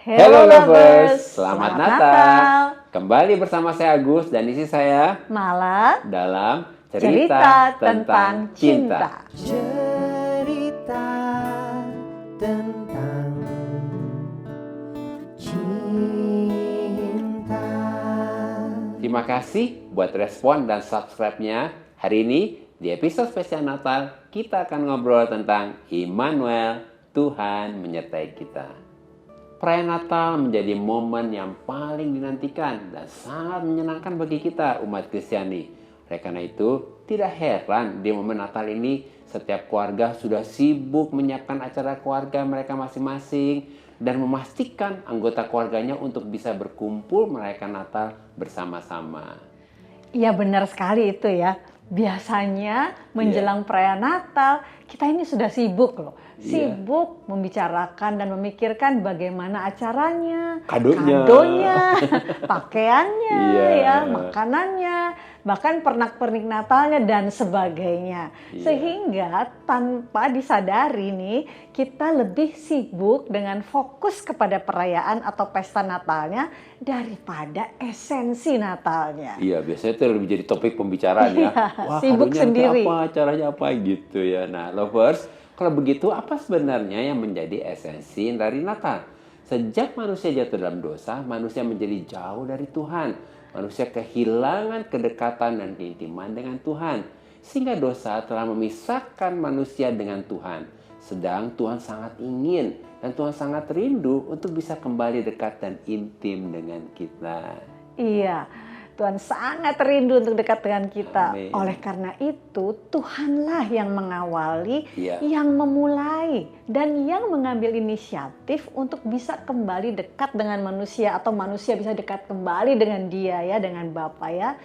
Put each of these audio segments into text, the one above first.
Hello lovers, selamat Natal. Kembali bersama saya Agus dan isi saya Mala dalam cerita tentang cinta. Cerita tentang cinta. Terima kasih buat respon dan subscribe-nya. Hari ini di episode spesial Natal kita akan ngobrol tentang Immanuel, Tuhan menyertai kita. Perayaan Natal menjadi momen yang paling dinantikan dan sangat menyenangkan bagi kita umat Kristiani. Oleh karena itu, tidak heran di momen Natal ini setiap keluarga sudah sibuk menyiapkan acara keluarga mereka masing-masing dan memastikan anggota keluarganya untuk bisa berkumpul merayakan Natal bersama-sama. Iya benar sekali itu ya. Biasanya menjelang perayaan Natal kita ini sudah sibuk loh. Sibuk membicarakan dan memikirkan bagaimana acaranya, kadonya, pakaiannya, makanannya, bahkan pernak-pernik Natalnya dan sebagainya. Sehingga tanpa disadari nih kita lebih sibuk dengan fokus kepada perayaan atau pesta Natalnya daripada esensi Natalnya. Iya, biasanya itu lebih jadi topik pembicaraan ya. Wah, sibuk sendiri. Apa, acaranya apa gitu ya. Nah, lovers, kalau begitu apa sebenarnya yang menjadi esensi dari Natal? Sejak manusia jatuh dalam dosa, manusia menjadi jauh dari Tuhan. Manusia kehilangan kedekatan dan keintiman dengan Tuhan. Sehingga dosa telah memisahkan manusia dengan Tuhan. Sedang Tuhan sangat ingin dan Tuhan sangat rindu untuk bisa kembali dekat dan intim dengan kita. Iya, Tuhan sangat rindu untuk dekat dengan kita. Amin. Oleh karena itu, Tuhanlah yang mengawali, Iya. yang memulai, dan yang mengambil inisiatif untuk bisa kembali dekat dengan manusia atau manusia bisa dekat kembali dengan Dia ya, dengan Bapa ya.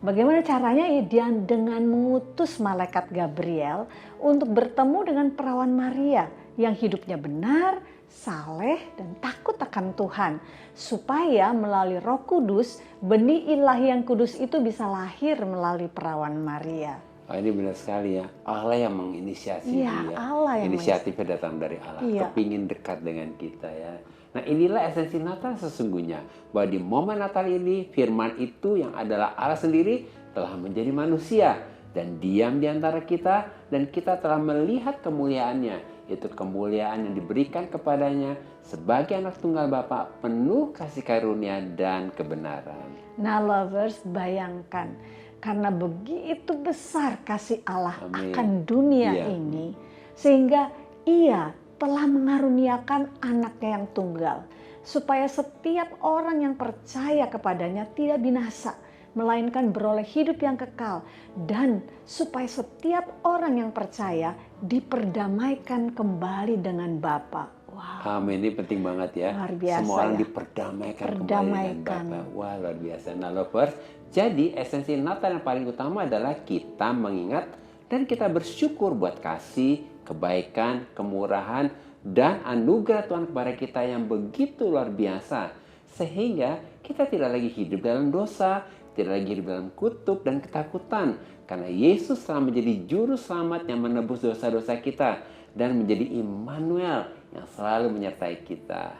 Bagaimana caranya? Ya, Dia dengan mengutus malaikat Gabriel untuk bertemu dengan perawan Maria yang hidupnya benar, saleh dan takut akan Tuhan, supaya melalui Roh Kudus benih ilahi yang kudus itu bisa lahir melalui perawan Maria. Ini benar sekali ya, Allah yang menginisiasi dia. Allah yang Inisiatifnya datang dari Allah, kepingin dekat dengan kita ya. Nah, inilah esensi Natal sesungguhnya, bahwa di momen Natal ini firman itu yang adalah Allah sendiri telah menjadi manusia dan diam di antara kita, dan kita telah melihat kemuliaannya. Itu kemuliaan yang diberikan kepadanya sebagai anak tunggal Bapa, penuh kasih karunia dan kebenaran. Nah lovers, bayangkan karena begitu besar kasih Allah akan dunia ini, sehingga Ia telah mengaruniakan anaknya yang tunggal, supaya setiap orang yang percaya kepadanya tidak binasa, melainkan beroleh hidup yang kekal, dan supaya setiap orang yang percaya diperdamaikan kembali dengan Bapa. Wow. Amin, ini penting banget ya. Luar biasa, semua orang ya. diperdamaikan kembali dengan Bapa. Wah, luar biasa. Nah, lovers, jadi esensi Natal yang paling utama adalah kita mengingat dan kita bersyukur buat kasih, kebaikan, kemurahan, dan anugerah Tuhan kepada kita yang begitu luar biasa. Sehingga kita tidak lagi hidup dalam dosa, tidak lagi hidup dalam kutuk dan ketakutan. Karena Yesus telah menjadi juru selamat yang menebus dosa-dosa kita dan menjadi Immanuel yang selalu menyertai kita.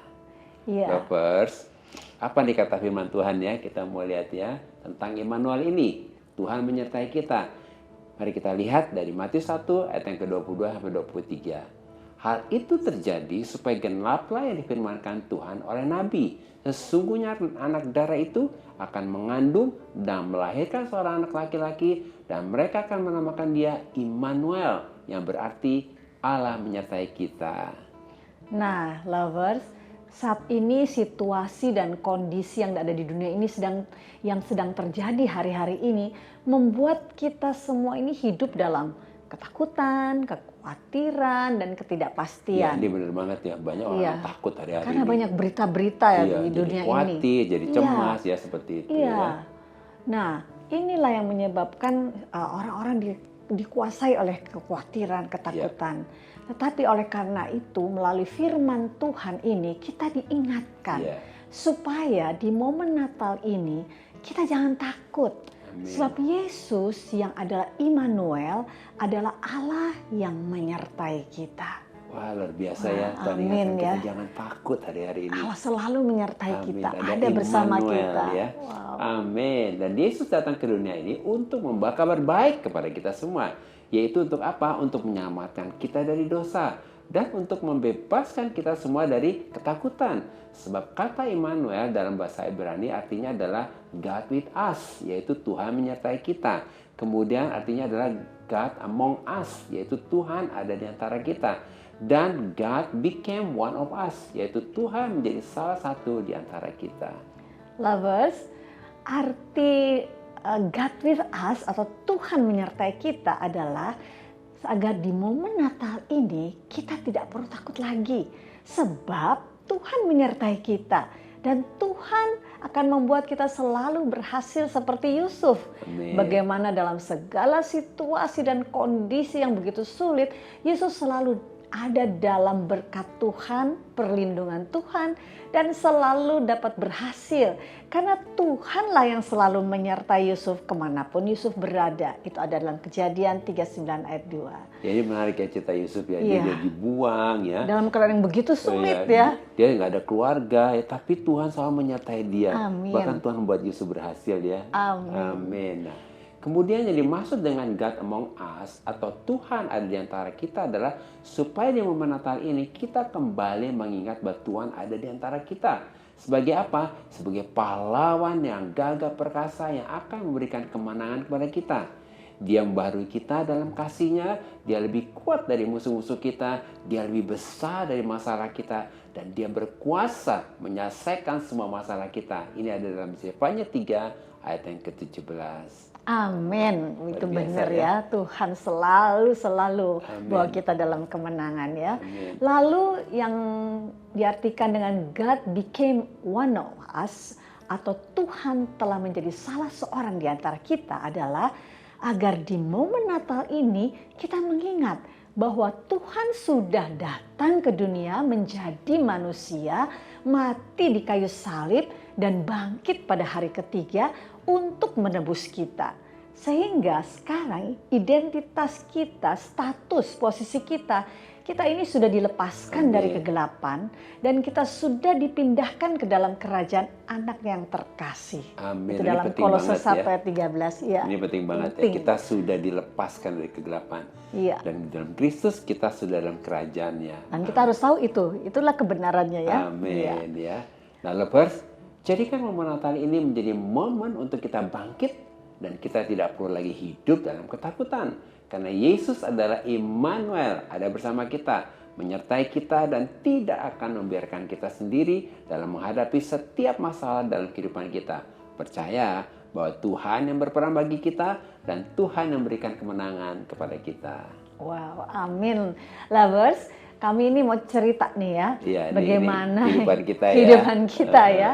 Lovers, apa nih kata firman Tuhan ya? Kita mau lihat ya tentang Immanuel ini. Tuhan menyertai kita. Mari kita lihat dari Matius 1 ayat yang ke-22 sampai 23. Hal itu terjadi supaya genaplah yang difirmankan Tuhan oleh Nabi. Sesungguhnya anak darah itu akan mengandung dan melahirkan seorang anak laki-laki, dan mereka akan menamakan dia Immanuel, yang berarti Allah menyertai kita. Nah, lovers, saat ini situasi dan kondisi yang ada di dunia ini yang sedang terjadi hari-hari ini membuat kita semua ini hidup dalam ketakutan, kekhawatiran, dan ketidakpastian. Ini benar banget ya, banyak orang yang takut hari-hari karena ini. banyak berita-berita ya di dunia jadi khawatir, ini. jadi cemas ya seperti itu ya. Nah, inilah yang menyebabkan orang-orang dikuasai oleh kekhawatiran, ketakutan. Tetapi oleh karena itu melalui firman Tuhan ini kita diingatkan supaya di momen Natal ini kita jangan takut. Sebab Yesus yang adalah Immanuel adalah Allah yang menyertai kita. Wah, luar biasa ya. Tuhan Amin ingatkan kita ya. jangan takut hari-hari ini. Allah selalu menyertai Amin. kita, Ada ada bersama Immanuel, kita. ya. Wow. Amin. Dan Yesus datang ke dunia ini untuk membawa kabar baik kepada kita semua. Yaitu untuk apa? Untuk menyelamatkan kita dari dosa. Dan untuk membebaskan kita semua dari ketakutan. Sebab kata Immanuel dalam bahasa Ibrani artinya adalah God with us. Yaitu Tuhan menyertai kita. Kemudian artinya adalah God among us. Yaitu Tuhan ada di antara kita. Dan God became one of us, yaitu Tuhan menjadi salah satu di antara kita. Lovers, arti God with us atau Tuhan menyertai kita adalah agar di momen Natal ini kita tidak perlu takut lagi. Sebab Tuhan menyertai kita dan Tuhan akan membuat kita selalu berhasil seperti Yusuf. Amin. Bagaimana dalam segala situasi dan kondisi yang begitu sulit, Yesus selalu ada dalam berkat Tuhan, perlindungan Tuhan, dan selalu dapat berhasil. Karena Tuhanlah yang selalu menyertai Yusuf kemanapun Yusuf berada. Itu ada dalam Kejadian 39 ayat 2. Ya, ini menarik ya cerita Yusuf ya. Dia dibuang ya. Dalam keadaan yang begitu sulit ya. Dia nggak ada keluarga ya, tapi Tuhan selalu menyertai dia. Amin. Bahkan Tuhan membuat Yusuf berhasil ya. Amin. Amin. Nah, kemudian yang dimaksud dengan God among us atau Tuhan ada di antara kita adalah supaya di momen Natal ini kita kembali mengingat bahwa Tuhan ada di antara kita. Sebagai apa? Sebagai pahlawan yang gagah perkasa yang akan memberikan kemenangan kepada kita. Dia membaharui kita dalam kasih-Nya, Dia lebih kuat dari musuh-musuh kita, Dia lebih besar dari masalah kita, dan Dia berkuasa menyelesaikan semua masalah kita. Ini ada dalam Zefanya 3 ayat yang ke-17. Amin, itu Luar biasa benar ya. Tuhan selalu Amin. bawa kita dalam kemenangan ya. Amin. Lalu yang diartikan dengan God became one of us atau Tuhan telah menjadi salah seorang di antara kita adalah agar di momen Natal ini kita mengingat bahwa Tuhan sudah datang ke dunia menjadi manusia, mati di kayu salib dan bangkit pada hari ketiga untuk menebus kita. Sehingga sekarang identitas kita, status, posisi kita ini sudah dilepaskan dari kegelapan dan kita sudah dipindahkan ke dalam kerajaan anak yang terkasih. Amin. Itu Ini dalam penting Kolose banget 1 ayat 13 ya. Ini penting banget Penting. ya. Kita sudah dilepaskan dari kegelapan. Iya. Dan di dalam Kristus kita sudah dalam kerajaannya. Dan kita harus tahu itu. Itulah kebenarannya ya. Amin Iya. ya. Nah, lovers, jadikan momen Natal ini menjadi momen untuk kita bangkit dan kita tidak perlu lagi hidup dalam ketakutan. Karena Yesus adalah Immanuel, ada bersama kita, menyertai kita dan tidak akan membiarkan kita sendiri dalam menghadapi setiap masalah dalam kehidupan kita. Percaya bahwa Tuhan yang berperan bagi kita dan Tuhan yang memberikan kemenangan kepada kita. Wow, amin. Lovers, kami ini mau cerita nih ya, Iya, bagaimana ini kehidupan kita ya. kehidupan kita ya.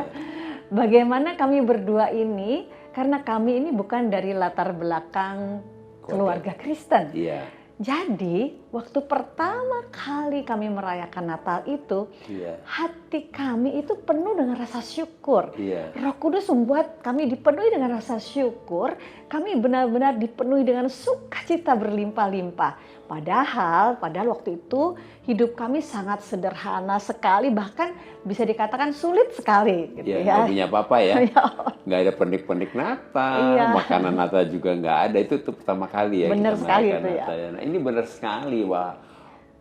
Bagaimana kami berdua ini, karena kami ini bukan dari latar belakang keluarga Kristen. Iya. Jadi, waktu pertama kali kami merayakan Natal itu, Iya. hati kami itu penuh dengan rasa syukur. Iya. Roh Kudus membuat kami dipenuhi dengan rasa syukur, kami benar-benar dipenuhi dengan sukacita berlimpah-limpah. Padahal waktu itu hidup kami sangat sederhana sekali, bahkan bisa dikatakan sulit sekali. Gitu Ya, ya. nggak punya apa-apa ya. Ya. Nggak ada pernik-pernik Natal, Iya. makanan Natal juga nggak ada. Itu pertama kali ya Benar kita sekali merayakan itu ya. Natal. Nah, ini benar sekali, wah.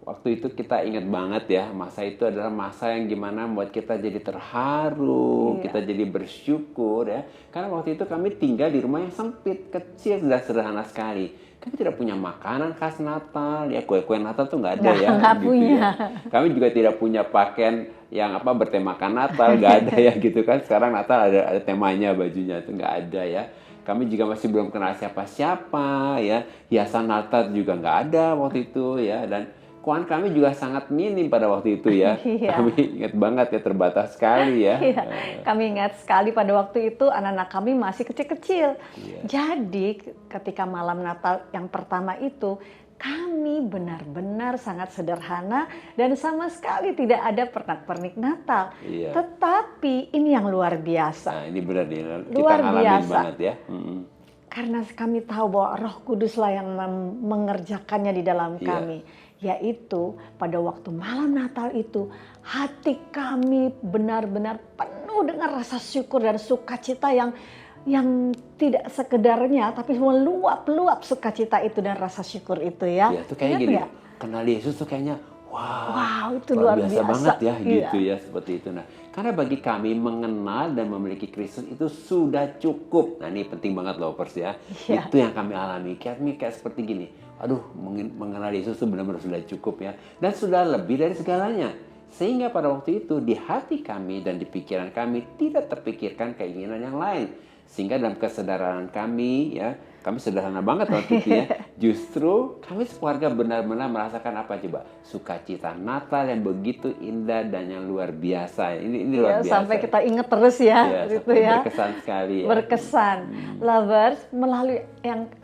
Waktu itu kita ingat banget ya, masa itu adalah masa yang gimana membuat kita jadi terharu, Iya. kita jadi bersyukur ya. Karena waktu itu kami tinggal di rumah yang sempit, kecil dan sederhana sekali. Kami tidak punya makanan khas Natal, ya kue-kue Natal tuh nggak ada ya. Nggak gitu punya. ya. Kami juga tidak punya pakaian yang bertemakan Natal, nggak ada ya gitu kan. Sekarang Natal ada temanya, bajunya itu nggak ada ya. Kami juga masih belum kenal siapa-siapa ya. Hiasan Natal juga nggak ada waktu itu ya. Dan keuangan kami juga sangat minim pada waktu itu ya. Iya. Kami ingat banget ya, terbatas sekali ya. Iya, kami ingat sekali pada waktu itu anak-anak kami masih kecil-kecil. Iya. Jadi ketika malam Natal yang pertama itu kami benar-benar sangat sederhana dan sama sekali tidak ada pernak-pernik Natal. Iya. Tetapi ini yang luar biasa. Nah, ini benar nih, kita Luar ngalamin biasa. banget ya. Karena kami tahu bahwa Roh Kuduslah yang mengerjakannya di dalam Iya. kami. yaitu pada waktu malam Natal itu hati kami benar-benar penuh dengan rasa syukur dan sukacita yang tidak sekedarnya, tapi meluap-luap sukacita itu dan rasa syukur itu ya. Ya, itu kayak Ingat gini, nggak? kenal Yesus tuh kayaknya Wow, itu luar biasa banget ya, Iya. gitu ya, seperti itu. Nah, karena bagi kami mengenal dan memiliki Kristus itu sudah cukup. Nah, ini penting banget lovers ya. Iya. Itu yang kami alami. Kayak seperti gini. Aduh, mengenal Yesus itu benar-benar sudah cukup ya. Dan sudah lebih dari segalanya. Sehingga pada waktu itu di hati kami dan di pikiran kami tidak terpikirkan keinginan yang lain. Sehingga dalam kesadaran kami ya, kami sederhana banget waktu itu ya. Justru kami sekeluarga benar-benar merasakan apa coba? Sukacita Natal yang begitu indah dan yang luar biasa. Ini luar biasa. Sampai kita ingat terus ya, gitu ya. Berkesan sekali ya. Berkesan. Lovers, melalui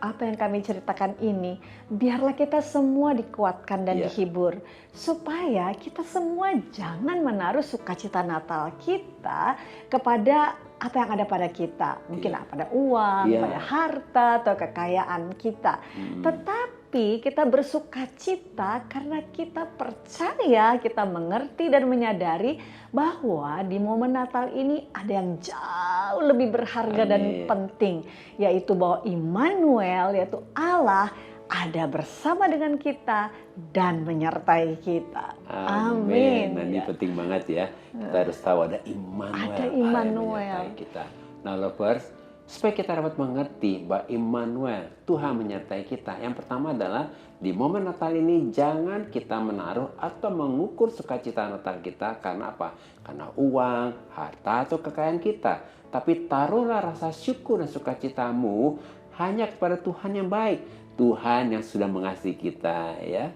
apa yang kami ceritakan ini, biarlah kita semua dikuatkan dan dihibur. Supaya kita semua jangan menaruh sukacita Natal kita kepada apa yang ada pada kita. Mungkin pada uang, pada harta, atau kekayaan kita. Tetapi kita bersukacita karena kita percaya, kita mengerti dan menyadari bahwa di momen Natal ini ada yang jauh lebih berharga dan penting. Yaitu bahwa Immanuel, yaitu Allah, ada bersama dengan kita dan menyertai kita. Amin. Nah, ini penting banget ya. Kita harus tahu ada Immanuel. Ada Immanuel. Menyertai kita. Nah, lovers, supaya kita dapat mengerti bahwa Immanuel, Tuhan menyertai kita. Yang pertama adalah di momen Natal ini jangan kita menaruh atau mengukur sukacita Natal kita karena apa? Karena uang, harta atau kekayaan kita. Tapi taruhlah rasa syukur dan sukacitamu hanya kepada Tuhan yang baik. Tuhan yang sudah mengasihi kita ya.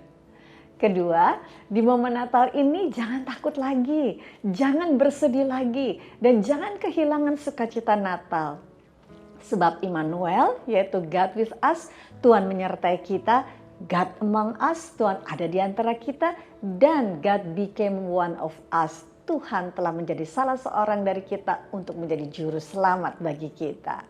Kedua, di momen Natal ini jangan takut lagi, jangan bersedih lagi, dan jangan kehilangan sukacita Natal. Sebab Immanuel, yaitu God with us, Tuhan menyertai kita, God among us, Tuhan ada di antara kita, dan God became one of us. Tuhan telah menjadi salah seorang dari kita untuk menjadi juru selamat bagi kita.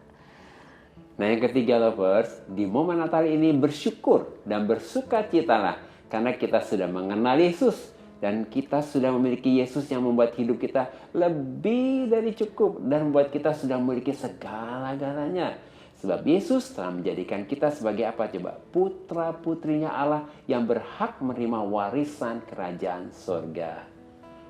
Nah, yang ketiga lovers, di momen Natal ini bersyukur dan bersukacitalah karena kita sudah mengenal Yesus dan kita sudah memiliki Yesus yang membuat hidup kita lebih dari cukup dan membuat kita sudah memiliki segala-galanya. Sebab Yesus telah menjadikan kita sebagai apa coba? Putra-putrinya Allah yang berhak menerima warisan kerajaan surga.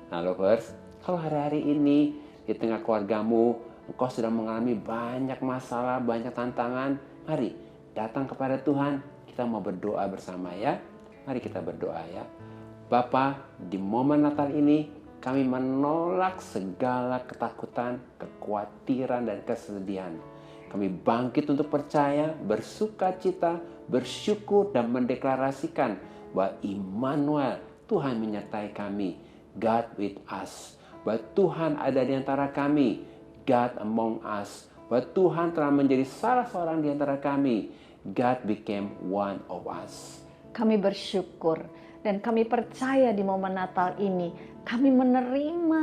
Nah lovers, kalau hari-hari ini di tengah keluargamu engkau sudah mengalami banyak masalah, banyak tantangan, mari datang kepada Tuhan. Kita mau berdoa bersama ya. Mari kita berdoa ya. Bapa, di momen Natal ini kami menolak segala ketakutan, kekhawatiran, dan kesedihan. Kami bangkit untuk percaya, bersukacita, bersyukur, dan mendeklarasikan bahwa Immanuel, Tuhan menyertai kami. God with us. Bahwa Tuhan ada di antara kami. God among us. Bahwa Tuhan telah menjadi salah seorang di antara kami. God became one of us. Kami bersyukur dan kami percaya di momen Natal ini kami menerima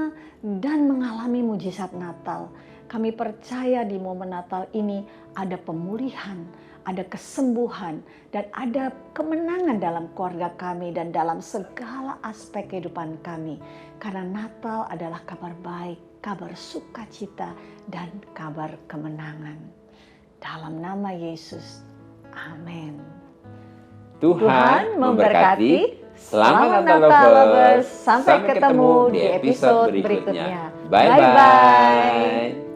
dan mengalami mujizat Natal. Kami percaya di momen Natal ini ada pemulihan, ada kesembuhan, dan ada kemenangan dalam keluarga kami dan dalam segala aspek kehidupan kami. Karena Natal adalah kabar baik, kabar sukacita, dan kabar kemenangan. Dalam nama Yesus, amin. Tuhan memberkati. Selamat Natal lovers. Sampai ketemu di episode berikutnya. Bye-bye.